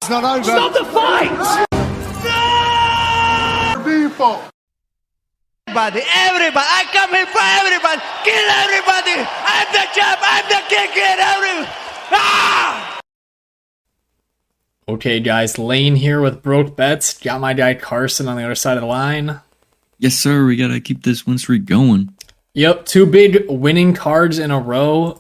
fight's not over. Stop the fight! People. Everybody, I come here for everybody. Kill everybody. I'm the champ. I'm the king. Kill everybody. Ah! Okay, guys, Lane here with Broke Bets. Got my guy Carlston on the other side of the line. Yes, sir. We gotta keep this win streak going. Yep, 2 big winning cards in a row.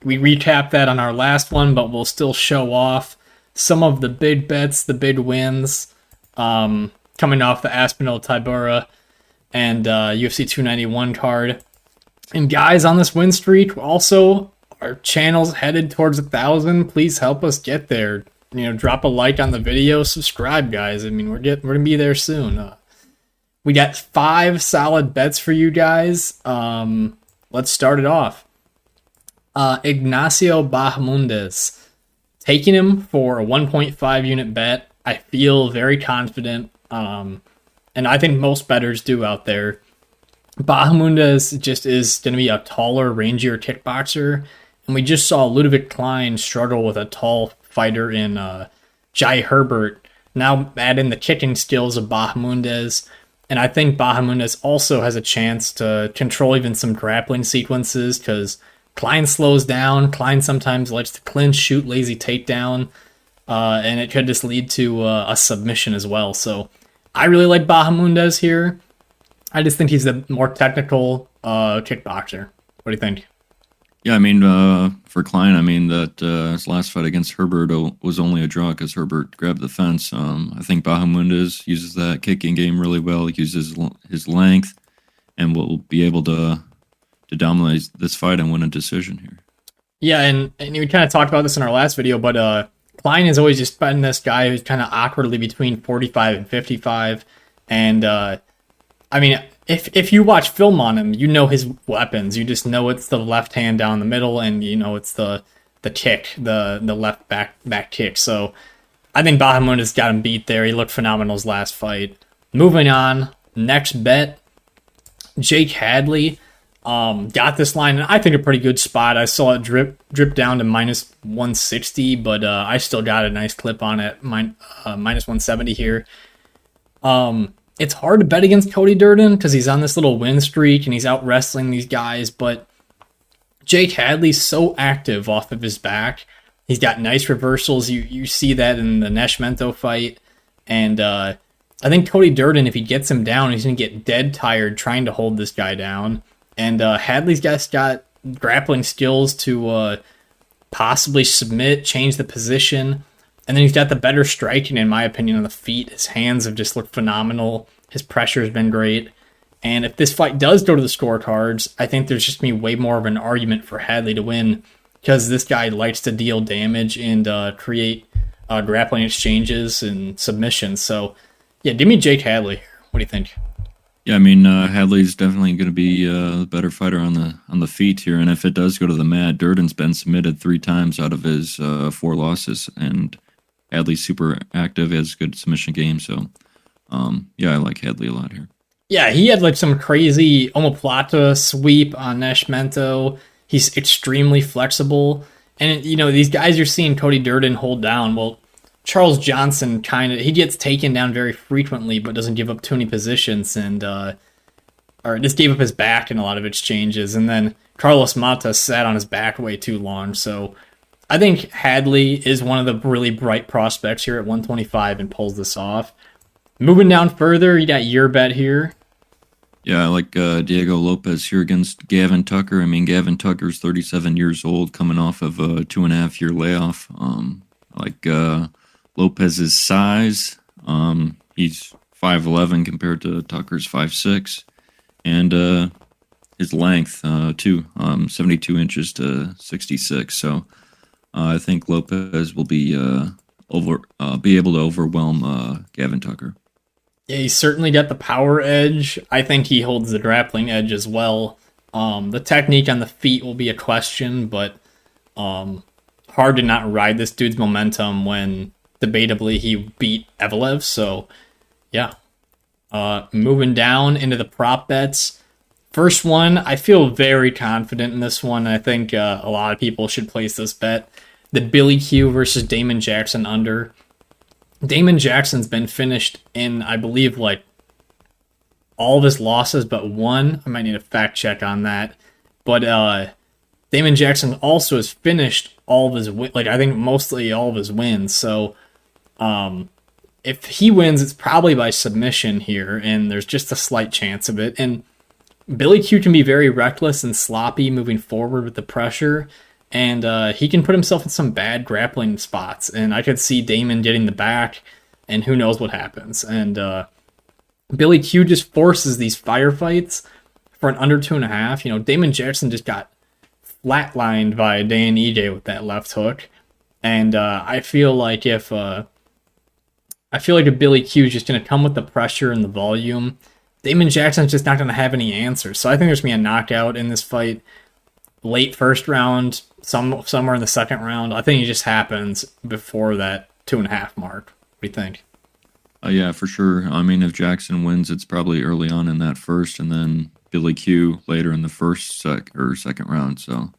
We recapped that on our last one, but we'll still show off some of the big bets, the big wins, coming off the Aspinall Tybura and UFC 291 card. And guys, on this win streak, also, our channel's headed towards 1,000. Please help us get there. You know, drop a like on the video, subscribe, guys. I mean, we're gonna be there soon. We got 5 solid bets for you guys. Let's start it off. Ignacio Bahamondes. Taking him for a 1.5 unit bet. I feel very confident. And I think most bettors do out there. Bahamondes just is going to be a taller, rangier kickboxer. And we just saw Ludovit Klein struggle with a tall fighter in Jai Herbert. Now add in the kicking skills of Bahamondes. And I think Bahamondes also has a chance to control even some grappling sequences because Klein slows down. Klein sometimes likes to clinch, shoot lazy takedown. And it could just lead to a submission as well. So I really like Bahamondes here. I just think he's the more technical kickboxer. What do you think? Yeah, I mean, for Klein, I mean, that his last fight against Herbert was only a draw because Herbert grabbed the fence. I think Bahamondes uses that kicking game really well. He uses his length and will be able to dominate this fight and win a decision here. Yeah, and we kind of talked about this in our last video, but Klein has always just been this guy who's kind of awkwardly between 45 and 55. And, I mean, if you watch film on him, you know his weapons. You just know it's the left hand down the middle, and you know it's the kick, the left back kick. So I think Bahamondes got him beat there. He looked phenomenal his last fight. Moving on, next bet, Jake Hadley. Got this line, and I think a pretty good spot. I saw it drip down to minus 160, but I still got a nice clip on it, minus 170 here. It's hard to bet against Cody Durden because he's on this little win streak and he's out wrestling these guys, but Jake Hadley's so active off of his back. He's got nice reversals. You see that in the Nashville fight, and I think Cody Durden, if he gets him down, he's going to get dead tired trying to hold this guy down. And Hadley's got grappling skills to possibly submit, change the position. And then he's got the better striking, in my opinion, on the feet. His hands have just looked phenomenal. His pressure has been great. And if this fight does go to the scorecards, I think there's just going to be way more of an argument for Hadley to win because this guy likes to deal damage and create grappling exchanges and submissions. So, yeah, give me Jake Hadley. What do you think? Yeah, I mean, Hadley's definitely going to be the better fighter on the feet here. And if it does go to the mat, Durden's been submitted 3 times out of his 4 losses. And Hadley's super active, has a good submission game. So, yeah, I like Hadley a lot here. Yeah, he had like some crazy omoplata sweep on Nashville. He's extremely flexible. And, you know, these guys you're seeing Cody Durden hold down. Well, Charles Johnson he gets taken down very frequently, but doesn't give up too many positions, and or just gave up his back in a lot of exchanges. And then Carlos Mata sat on his back way too long. So I think Hadley is one of the really bright prospects here at 125 and pulls this off. Moving down further, you got your bet here. Yeah, I like Diego Lopes here against Gavin Tucker. I mean, Gavin Tucker's 37 years old, coming off of a 2.5-year layoff. I like Lopez's size. He's 5'11" compared to Tucker's 5'6", and his length too, 72 inches to 66. So I think Lopes will be able to overwhelm Gavin Tucker. Yeah, he's certainly got the power edge. I think he holds the grappling edge as well. The technique on the feet will be a question, but hard to not ride this dude's momentum when debatably he beat Evelev. So, yeah. Moving down into the prop bets. First one, I feel very confident in this one. I think a lot of people should place this bet. the Billy Q versus Damon Jackson under. Damon Jackson's been finished in, I believe, like all of his losses but one. I might need a fact check on that. But Damon Jackson also has finished all of his I think mostly all of his wins. So if he wins, it's probably by submission here, and there's just a slight chance of it. And Billy Q can be very reckless and sloppy moving forward with the pressure, and he can put himself in some bad grappling spots. And I could see Damon getting the back, and who knows what happens. And Billy Q just forces these firefights for an under 2.5. You know, Damon Jackson just got flatlined by Dan EJ with that left hook, and I feel like if Billy Q is just going to come with the pressure and the volume, Damon Jackson's just not going to have any answers. So I think there's going to be a knockout in this fight. Late first round, somewhere in the second round. I think it just happens before that 2.5 mark. What do you think? Yeah, for sure. I mean, if Jackson wins, it's probably early on in that first, and then Billy Q later in the second round. So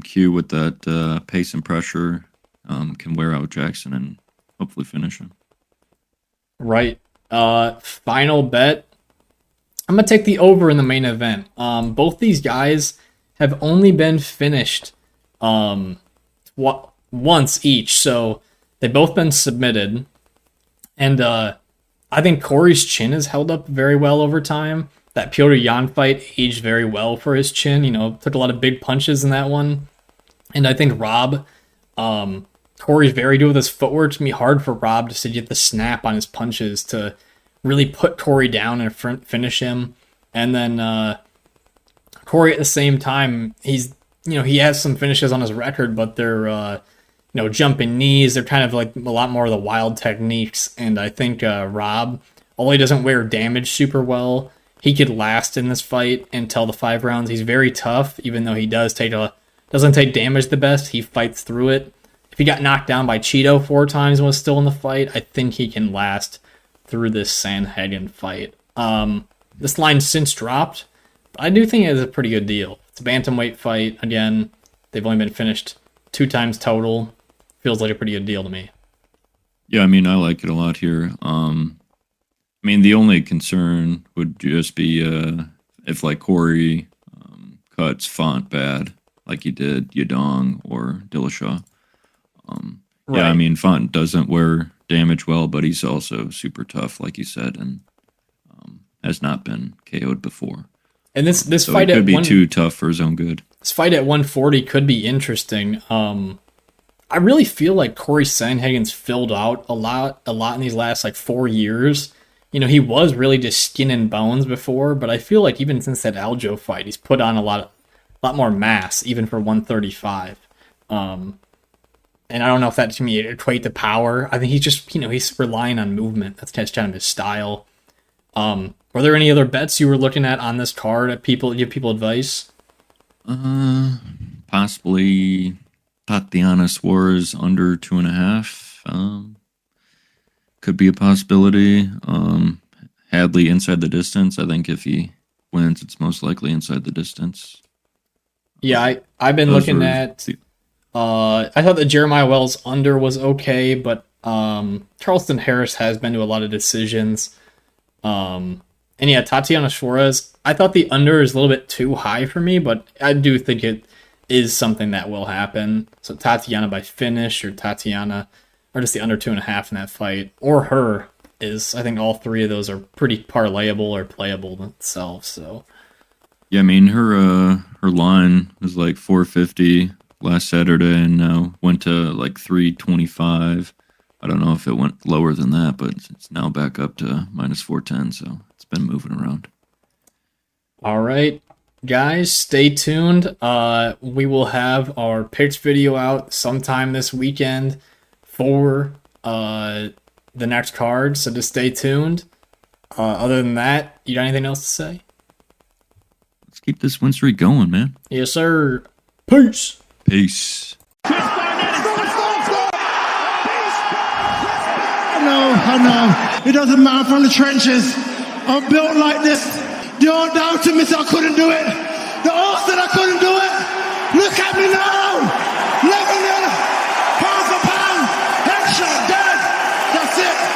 Q with that pace and pressure can wear out Jackson and hopefully finish him. Right. Final bet. I'm going to take the over in the main event. Both these guys have only been finished once each, so they've both been submitted. And I think Cory's chin has held up very well over time. That Petr Yan fight aged very well for his chin. You know, took a lot of big punches in that one. And I think Rob, Cory's very good with his footwork. It's going to be hard for Rob just to get the snap on his punches to really put Cory down and finish him. And then Cory at the same time, he has some finishes on his record, but they're jumping knees. They're kind of like a lot more of the wild techniques. And I think Rob, although he doesn't wear damage super well, he could last in this fight until the 5 rounds. He's very tough, even though he doesn't take damage the best. He fights through it. If he got knocked down by Cheeto 4 times and was still in the fight, I think he can last through this Sandhagen fight. This line's since dropped, but I do think it is a pretty good deal. It's a bantamweight fight. Again, they've only been finished 2 times total. Feels like a pretty good deal to me. Yeah, I mean, I like it a lot here. I mean, the only concern would just be if, like, Cory cuts Font bad, like he did Yadong or Dillashaw. Right. Yeah, I mean, Font doesn't wear damage well, but he's also super tough, like you said, and has not been KO'd before. And this so fight it could be too tough for his own good. This fight at 140 could be interesting. I really feel like Cory Sandhagen's filled out a lot in these last 4 years. You know, he was really just skin and bones before, but I feel like even since that Aljo fight, he's put on a lot more mass, even for 135. And I don't know if that to me equate to power. I think he's just, he's relying on movement. That's kind of his style. Were there any other bets you were looking at on this card that give people advice? Possibly Tatiana Suarez under 2.5. Could be a possibility. Hadley inside the distance. I think if he wins, it's most likely inside the distance. Yeah, I've been looking at... I thought the Jeremiah Wells under was okay, but Carlston Harris has been to a lot of decisions. And yeah, Tatiana Suarez, I thought the under is a little bit too high for me, but I do think it is something that will happen. So Tatiana by finish, or Tatiana, or just the under 2.5 in that fight, or her, is, I think all 3 of those are pretty parlayable or playable itself. So yeah, I mean, her line was like 450 last Saturday, and now went to like 325. I don't know if it went lower than that, but it's now back up to minus 410, so it's been moving around. All right, guys, stay tuned. We will have our picks video out sometime this weekend for the next card, so just stay tuned. Other than that, you got anything else to say? Let's keep this win streak going, man. Yes, sir. Peace. Peace. I know. It doesn't matter from the trenches. I'm built like this. Don't doubt me, I couldn't do it. The odds that I couldn't do it. Look at me now. 11 That's it.